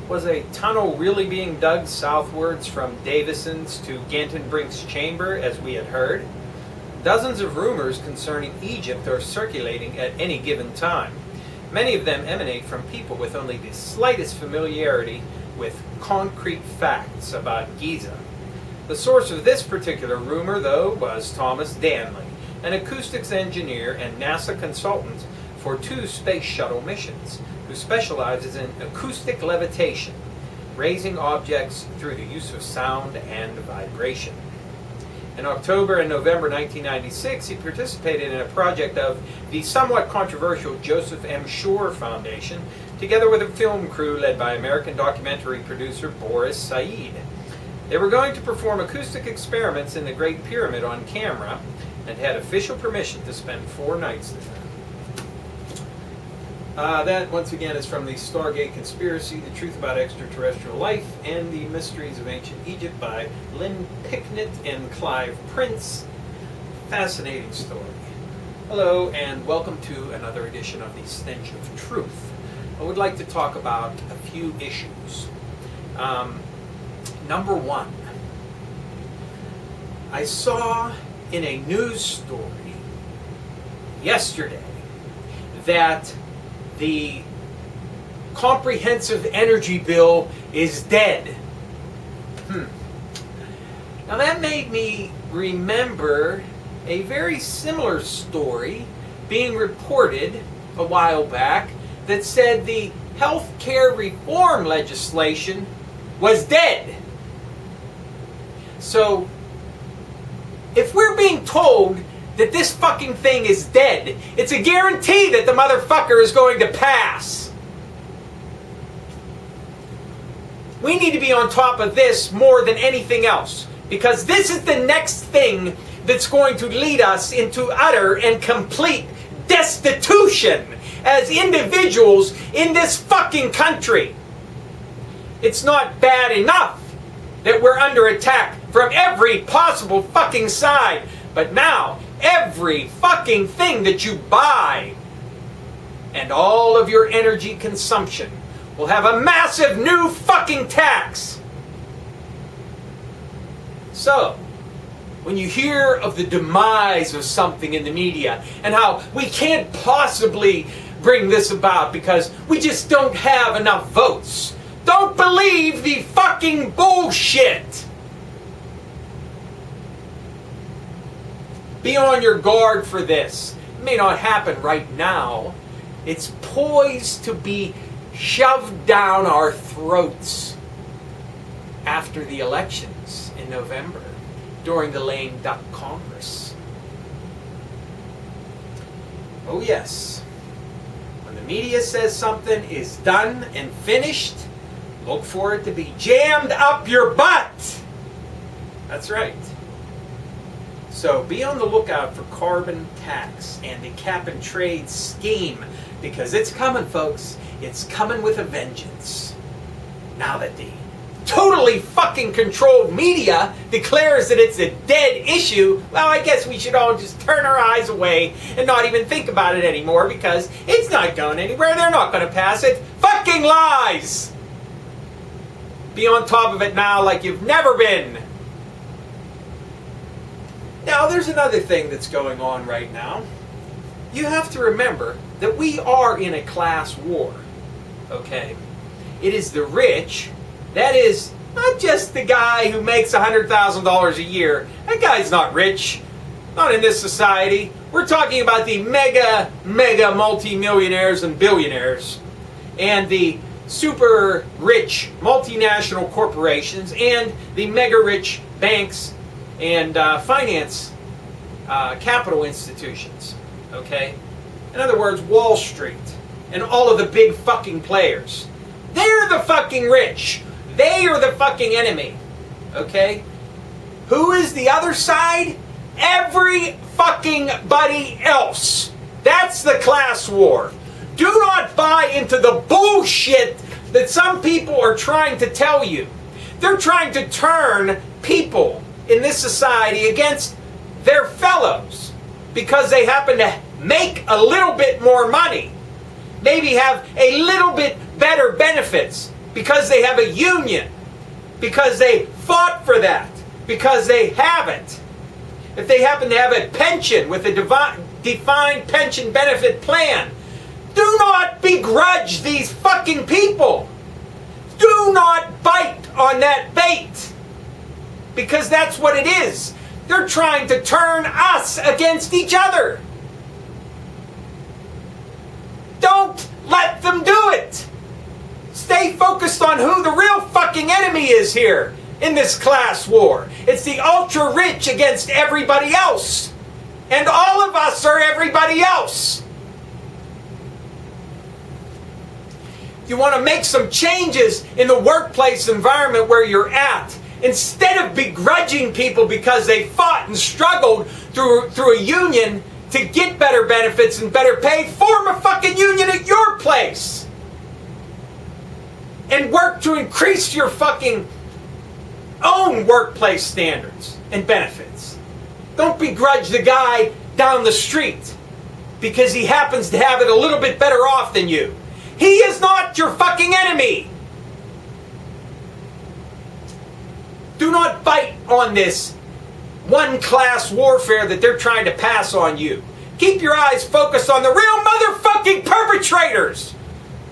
Was a tunnel really being dug southwards from Davison's to Gantenbrink's chamber, as we had heard? Dozens of rumors concerning Egypt are circulating at any given time. Many of them emanate from people with only the slightest familiarity with concrete facts about Giza. The source of this particular rumor, though, was Thomas Danley, an acoustics engineer and NASA consultant for 2 space shuttle missions, who specializes in acoustic levitation, raising objects through the use of sound and vibration. In October and November 1996, he participated in a project of the somewhat controversial Joseph M. Shore Foundation, together with a film crew led by American documentary producer Boris Said. They were going to perform acoustic experiments in the Great Pyramid on camera and had official permission to spend 4 nights there. That, once again, is from the Stargate Conspiracy, The Truth About Extraterrestrial Life, and the Mysteries of Ancient Egypt by Lynn Picknett and Clive Prince. Fascinating story. Hello, and welcome to another edition of the Stench of Truth. I would like to talk about a few issues. Number one, I saw in a news story yesterday that the comprehensive energy bill is dead. Now that made me remember a very similar story being reported a while back that said the health care reform legislation was dead. So, if we're being told that this fucking thing is dead, it's a guarantee that the motherfucker is going to pass. We need to be on top of this more than anything else, because this is the next thing that's going to lead us into utter and complete destitution as individuals in this fucking country. It's not bad enough that we're under attack from every possible fucking side, but now every fucking thing that you buy and all of your energy consumption will have a massive new fucking tax. So, when you hear of the demise of something in the media and how we can't possibly bring this about because we just don't have enough votes, don't believe the fucking bullshit. Be on your guard for this. It may not happen right now. It's poised to be shoved down our throats after the elections in November, during the lame duck Congress. Oh yes. When the media says something is done and finished, look for it to be jammed up your butt. That's right. So be on the lookout for carbon tax and the cap and trade scheme, because it's coming, folks. It's coming with a vengeance. Now that the totally fucking controlled media declares that it's a dead issue, well, I guess we should all just turn our eyes away and not even think about it anymore, because it's not going anywhere. They're not going to pass it. Fucking lies! Be on top of it now like you've never been. Now, there's another thing that's going on right now. You have to remember that we are in a class war, okay? It is the rich, that is not just the guy who makes $100,000 a year. That guy's not rich, not in this society. We're talking about the mega multi-millionaires and billionaires, and the super rich multinational corporations, and the mega rich banks and finance capital institutions, okay? In other words, Wall Street and all of the big fucking players. They're the fucking rich. They are the fucking enemy, okay? Who is the other side? Every fucking buddy else. That's the class war. Do not buy into the bullshit that some people are trying to tell you. They're trying to turn people in this society against their fellows because they happen to make a little bit more money, maybe have a little bit better benefits, because they have a union, because they fought for that, because they have it. If they happen to have a pension with a defined pension benefit plan, do not begrudge these fucking people. Do not bite on that bait. Because that's what it is. They're trying to turn us against each other. Don't let them do it. Stay focused on who the real fucking enemy is here in this class war. It's the ultra rich against everybody else. And all of us are everybody else. You want to make some changes in the workplace environment where you're at. Instead of begrudging people because they fought and struggled through a union to get better benefits and better pay, form a fucking union at your place. And work to increase your fucking own workplace standards and benefits. Don't begrudge the guy down the street because he happens to have it a little bit better off than you. He is not your fucking enemy. Do not bite on this one-class warfare that they're trying to pass on you. Keep your eyes focused on the real motherfucking perpetrators.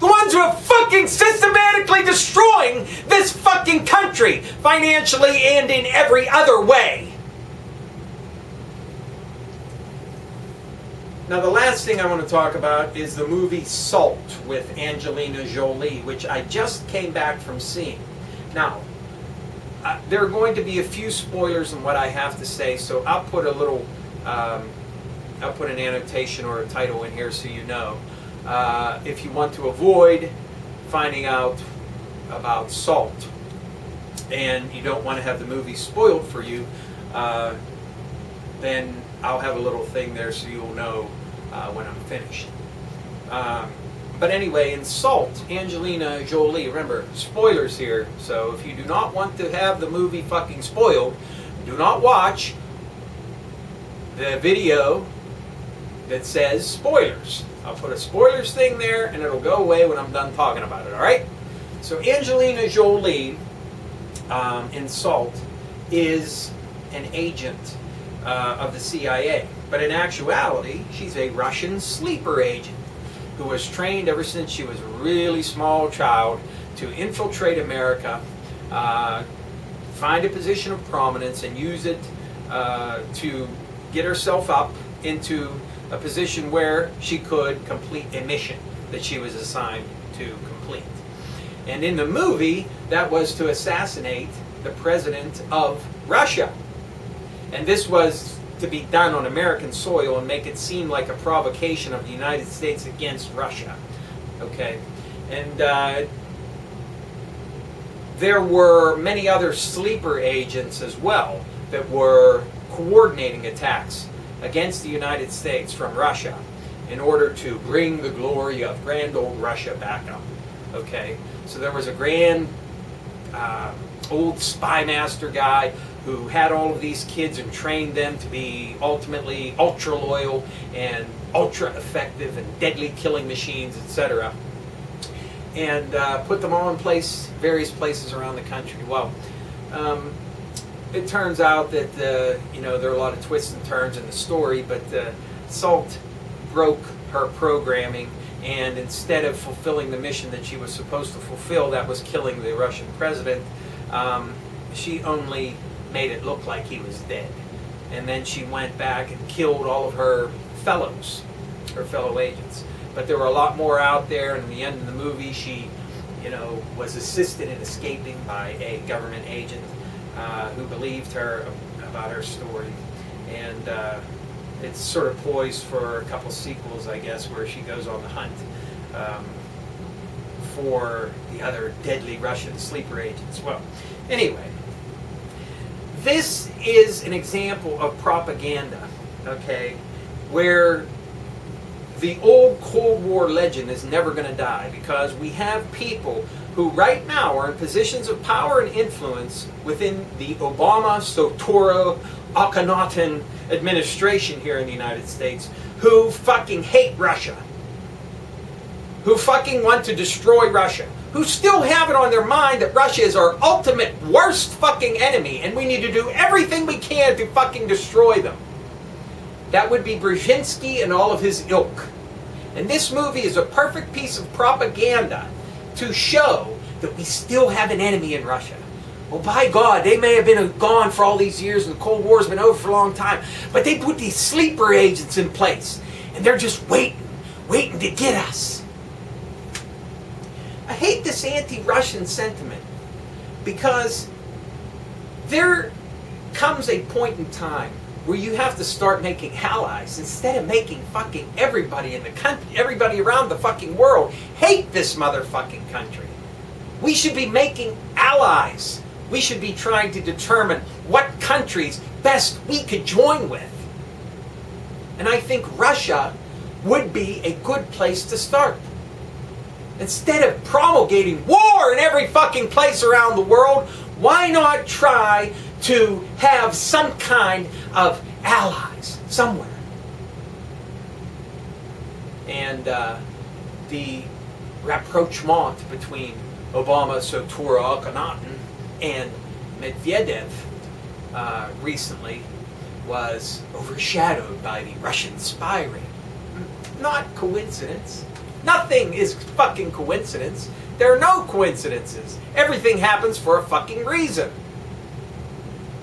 The ones who are fucking systematically destroying this fucking country, financially and in every other way. Now, the last thing I want to talk about is the movie Salt with Angelina Jolie, which I just came back from seeing. Now, there are going to be a few spoilers in what I have to say, so I'll put a little, I'll put an annotation or a title in here so you know. If you want to avoid finding out about Salt and you don't want to have the movie spoiled for you, then I'll have a little thing there so you'll know when I'm finished. But anyway, in Salt, Angelina Jolie, remember, spoilers here, so if you do not want to have the movie fucking spoiled, do not watch the video that says spoilers. I'll put a spoilers thing there and it'll go away when I'm done talking about it, alright? So Angelina Jolie in Salt is an agent of the CIA, but in actuality, she's a Russian sleeper agent who was trained ever since she was a really small child to infiltrate America, find a position of prominence and use it to get herself up into a position where she could complete a mission that she was assigned to complete. And in the movie, that was to assassinate the president of Russia. And this was to be done on American soil and make it seem like a provocation of the United States against Russia. Okay? And there were many other sleeper agents as well that were coordinating attacks against the United States from Russia in order to bring the glory of grand old Russia back up. Okay? So there was a grand old spy master guy who had all of these kids and trained them to be ultimately ultra loyal and ultra effective and deadly killing machines, etc. And put them all in various places around the country. Well, it turns out that there are a lot of twists and turns in the story, but Salt broke her programming, and instead of fulfilling the mission that she was supposed to fulfill, that was killing the Russian president, she only made it look like he was dead. And then she went back and killed all of her fellow agents. But there were a lot more out there, and in the end of the movie, she, was assisted in escaping by a government agent who believed her about her story. And it's sort of poised for a couple sequels, I guess, where she goes on the hunt for the other deadly Russian sleeper agents. Well, anyway, this is an example of propaganda, okay, where the old Cold War legend is never going to die, because we have people who right now are in positions of power and influence within the Obama, Soetoro, Akhenaten administration here in the United States who fucking hate Russia, who fucking want to destroy Russia, who still have it on their mind that Russia is our ultimate worst fucking enemy and we need to do everything we can to fucking destroy them. That would be Brzezinski and all of his ilk. And this movie is a perfect piece of propaganda to show that we still have an enemy in Russia. Well, by God, they may have been gone for all these years and the Cold War's been over for a long time, but they put these sleeper agents in place and they're just waiting to get us. I hate this anti-Russian sentiment because there comes a point in time where you have to start making allies instead of making fucking everybody in the country, everybody around the fucking world hate this motherfucking country. We should be making allies. We should be trying to determine what countries best we could join with. And I think Russia would be a good place to start. Instead of promulgating war in every fucking place around the world, why not try to have some kind of allies somewhere? And the rapprochement between Obama, Sotura, Akhenaten, and Medvedev recently was overshadowed by the Russian spy ring. Not coincidence. Nothing is fucking coincidence. There are no coincidences. Everything happens for a fucking reason.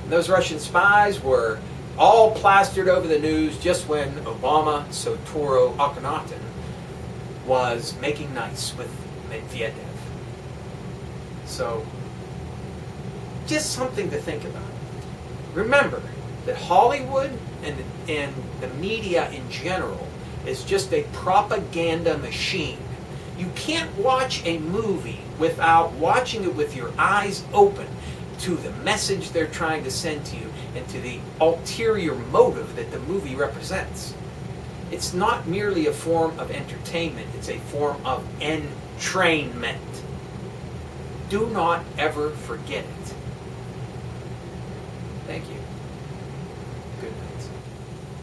And those Russian spies were all plastered over the news just when Obama, Sotura, Akhenaten was making nice with Medvedev. So, just something to think about. Remember that Hollywood and the media in general is just a propaganda machine. You can't watch a movie without watching it with your eyes open to the message they're trying to send to you and to the ulterior motive that the movie represents. It's not merely a form of entertainment, it's a form of entrainment. Do not ever forget it. Thank you. Good night.